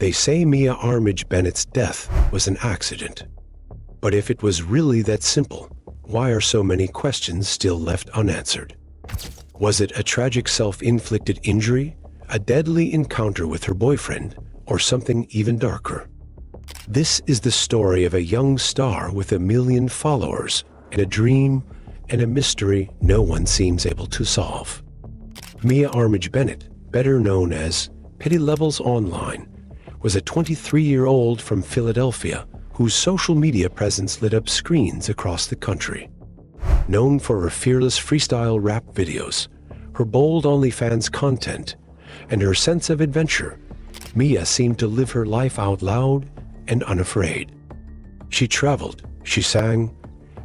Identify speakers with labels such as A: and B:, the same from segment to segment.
A: They say Mia Armage Bennett's death was an accident. But if it was really that simple, why are so many questions still left unanswered? Was it a tragic self-inflicted injury, a deadly encounter with her boyfriend, or something even darker? This is the story of a young star with 1 million followers and a dream and a mystery no one seems able to solve. Mia Armage Bennett, better known as Petty Levels Online, was a 23-year-old from Philadelphia whose social media presence lit up screens across the country. Known for her fearless freestyle rap videos, her bold OnlyFans content, and her sense of adventure, Mia seemed to live her life out loud and unafraid. She traveled, she sang,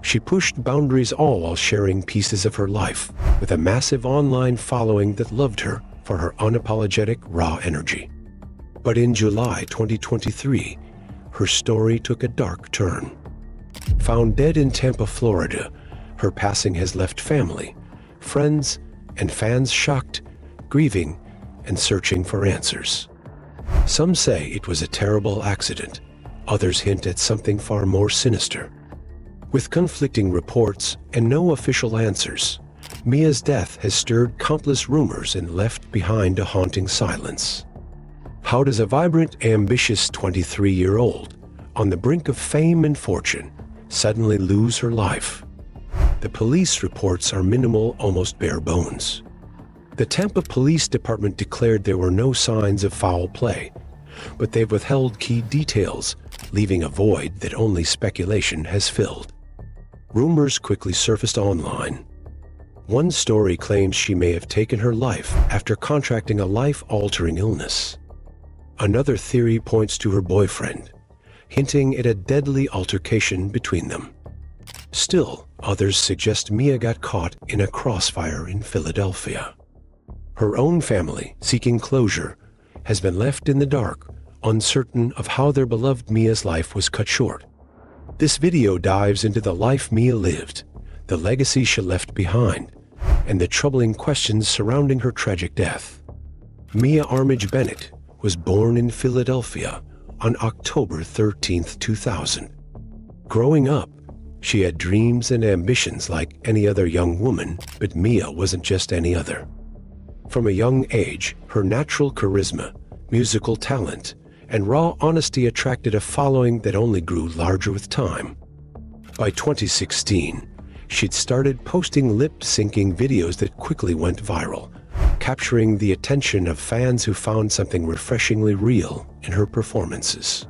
A: she pushed boundaries, all while sharing pieces of her life with a massive online following that loved her for her unapologetic, raw energy. But in July 2023, her story took a dark turn. Found dead in Tampa, Florida, her passing has left family, friends, and fans shocked, grieving, and searching for answers. Some say it was a terrible accident. Others hint at something far more sinister. With conflicting reports and no official answers, Mia's death has stirred countless rumors and left behind a haunting silence. How does a vibrant, ambitious 23-year-old on the brink of fame and fortune suddenly lose her life? The police reports are minimal, almost bare bones. The Tampa Police Department declared there were no signs of foul play, but they've withheld key details, leaving a void that only speculation has filled. Rumors quickly surfaced online. One story claims she may have taken her life after contracting a life-altering illness. Another theory points to her boyfriend, hinting at a deadly altercation between them. Still, others suggest Mia got caught in a crossfire in Philadelphia. Her own family, seeking closure, has been left in the dark, uncertain of how their beloved Mia's life was cut short. This video dives into the life Mia lived, the legacy she left behind, and the troubling questions surrounding her tragic death. Mia Armage Bennett was born in Philadelphia on October 13, 2000. Growing up, she had dreams and ambitions like any other young woman, but Mia wasn't just any other. From a young age, her natural charisma, musical talent, and raw honesty attracted a following that only grew larger with time. By 2016, she'd started posting lip-syncing videos that quickly went viral, capturing the attention of fans who found something refreshingly real in her performances.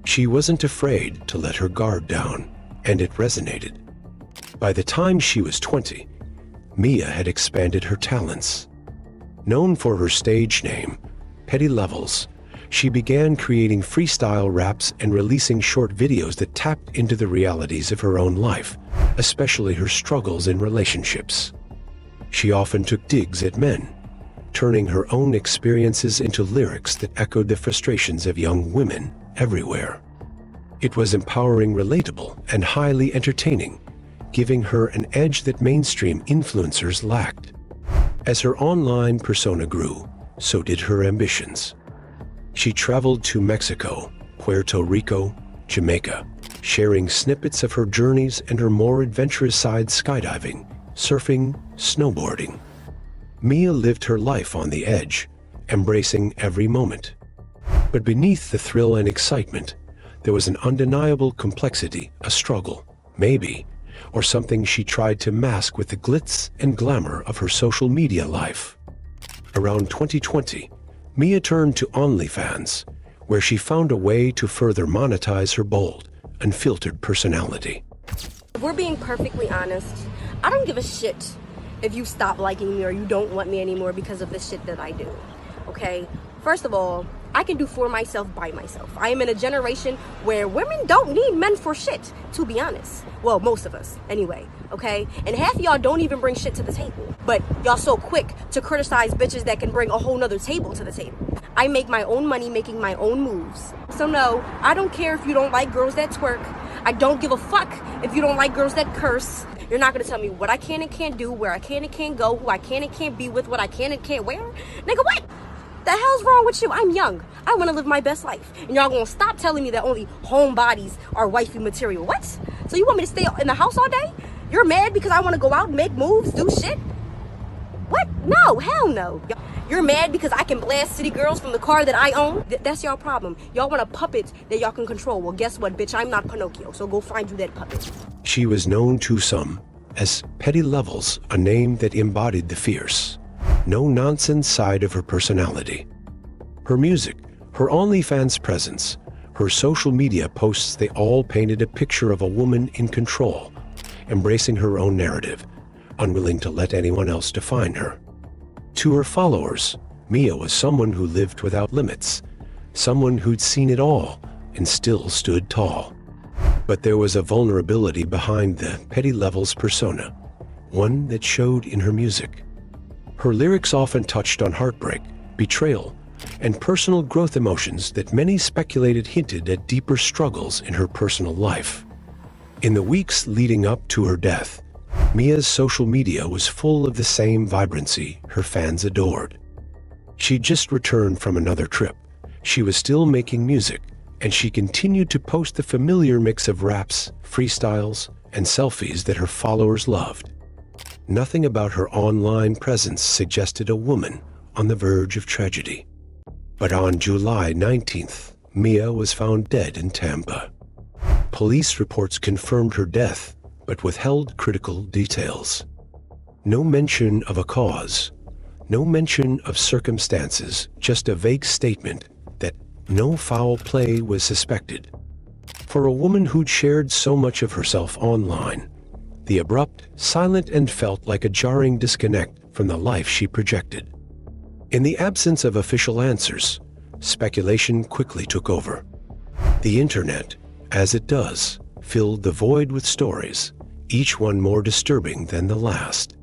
A: She wasn't afraid to let her guard down, and it resonated. By the time she was 20, Mia had expanded her talents. Known for her stage name, Petty Levels, she began creating freestyle raps and releasing short videos that tapped into the realities of her own life, especially her struggles in relationships. She often took digs at men, turning her own experiences into lyrics that echoed the frustrations of young women everywhere. It was empowering, relatable, and highly entertaining, giving her an edge that mainstream influencers lacked. As her online persona grew, so did her ambitions. She traveled to Mexico, Puerto Rico, Jamaica, sharing snippets of her journeys and her more adventurous side: skydiving, surfing, snowboarding. Mia lived her life on the edge, embracing every moment. But beneath the thrill and excitement, there was an undeniable complexity, a struggle, maybe, or something she tried to mask with the glitz and glamour of her social media life. Around 2020, Mia turned to OnlyFans, where she found a way to further monetize her bold, unfiltered personality.
B: If we're being perfectly honest, I don't give a shit if you stop liking me or you don't want me anymore because of the shit that I do, okay? First of all, I can do for myself by myself. I am in a generation where women don't need men for shit, to be honest. Well, most of us, anyway, okay? And half of y'all don't even bring shit to the table. But y'all so quick to criticize bitches that can bring a whole nother table to the table. I make my own money making my own moves. So no, I don't care if you don't like girls that twerk. I don't give a fuck if you don't like girls that curse. You're not gonna tell me what I can and can't do, where I can and can't go, who I can and can't be with, what I can and can't wear. Nigga, what? The hell's wrong with you? I'm young. I want to live my best life. And y'all gonna stop telling me that only homebodies are wifey material. What? So you want me to stay in the house all day? You're mad because I want to go out and make moves, do shit? What? No, hell no. You're mad because I can blast city girls from the car that I own? That's y'all problem. Y'all want a puppet that y'all can control. Well, guess what, bitch? I'm not Pinocchio, so go find you that puppet.
A: She was known to some as Petty Levels, a name that embodied the fierce, no-nonsense side of her personality. Her music, her OnlyFans presence, her social media posts, they all painted a picture of a woman in control, embracing her own narrative, unwilling to let anyone else define her. To her followers, Mia was someone who lived without limits, someone who'd seen it all and still stood tall. But there was a vulnerability behind the Petty Levels persona, one that showed in her music. Her lyrics often touched on heartbreak, betrayal, and personal growth emotions that many speculated hinted at deeper struggles in her personal life. In the weeks leading up to her death, Mia's social media was full of the same vibrancy her fans adored. She'd just returned from another trip. She was still making music, and she continued to post the familiar mix of raps, freestyles, and selfies that her followers loved. Nothing about her online presence suggested a woman on the verge of tragedy. But on July 19th, Mia was found dead in Tampa. Police reports confirmed her death, but withheld critical details. No mention of a cause, no mention of circumstances, just a vague statement that no foul play was suspected. For a woman who'd shared so much of herself online, the abrupt, silent, and felt like a jarring disconnect from the life she projected. In the absence of official answers, speculation quickly took over. The internet, as it does, filled the void with stories, each one more disturbing than the last.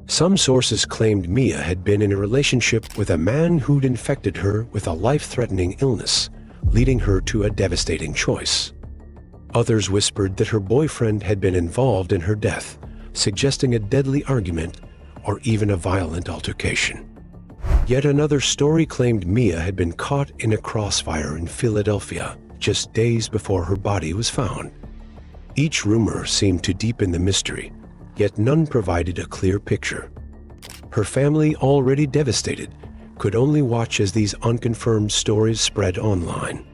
A: Some sources claimed Mia had been in a relationship with a man who'd infected her with a life-threatening illness, leading her to a devastating choice. Others whispered that her boyfriend had been involved in her death, suggesting a deadly argument or even a violent altercation. Yet another story claimed Mia had been caught in a crossfire in Philadelphia just days before her body was found. Each rumor seemed to deepen the mystery, yet none provided a clear picture. Her family, already devastated, could only watch as these unconfirmed stories spread online.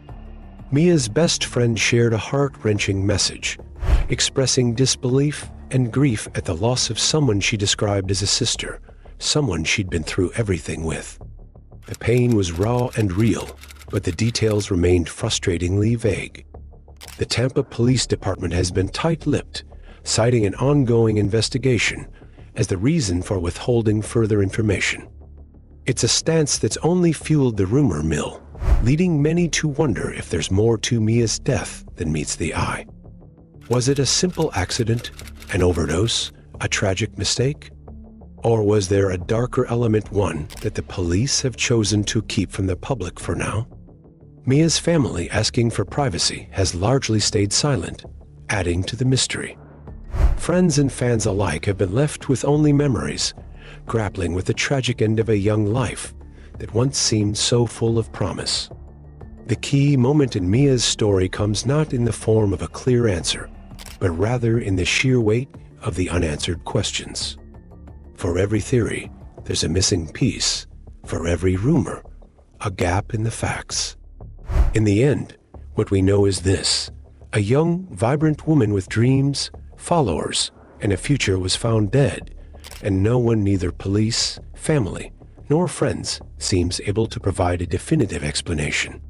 A: Mia's best friend shared a heart-wrenching message, expressing disbelief and grief at the loss of someone she described as a sister, someone she'd been through everything with. The pain was raw and real, but the details remained frustratingly vague. The Tampa Police Department has been tight-lipped, citing an ongoing investigation as the reason for withholding further information. It's a stance that's only fueled the rumor mill, leading many to wonder if there's more to Mia's death than meets the eye. Was it a simple accident, an overdose, a tragic mistake? Or was there a darker element, one that the police have chosen to keep from the public for now? Mia's family, asking for privacy, has largely stayed silent, adding to the mystery. Friends and fans alike have been left with only memories, grappling with the tragic end of a young life that once seemed so full of promise. The key moment in Mia's story comes not in the form of a clear answer, but rather in the sheer weight of the unanswered questions. For every theory, there's a missing piece. For every rumor, a gap in the facts. In the end, what we know is this: a young, vibrant woman with dreams, followers, and a future was found dead, and no one, neither police, family, nor friends, seems able to provide a definitive explanation.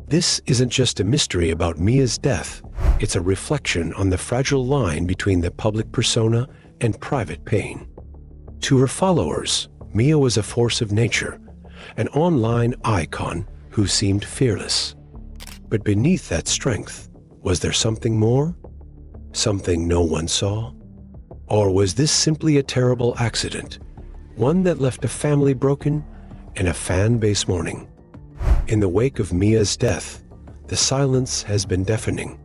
A: This isn't just a mystery about Mia's death, it's a reflection on the fragile line between the public persona and private pain. To her followers, Mia was a force of nature, an online icon who seemed fearless. But beneath that strength, was there something more? Something no one saw? Or was this simply a terrible accident, one that left a family broken and a fan base mourning? In the wake of Mia's death, the silence has been deafening.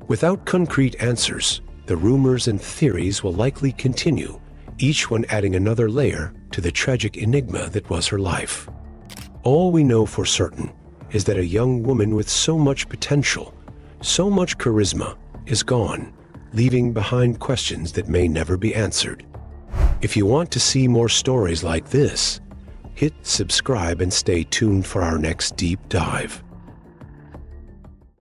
A: Without concrete answers, the rumors and theories will likely continue, each one adding another layer to the tragic enigma that was her life. All we know for certain is that a young woman with so much potential, so much charisma, is gone, leaving behind questions that may never be answered. If you want to see more stories like this, hit subscribe and stay tuned for our next deep dive.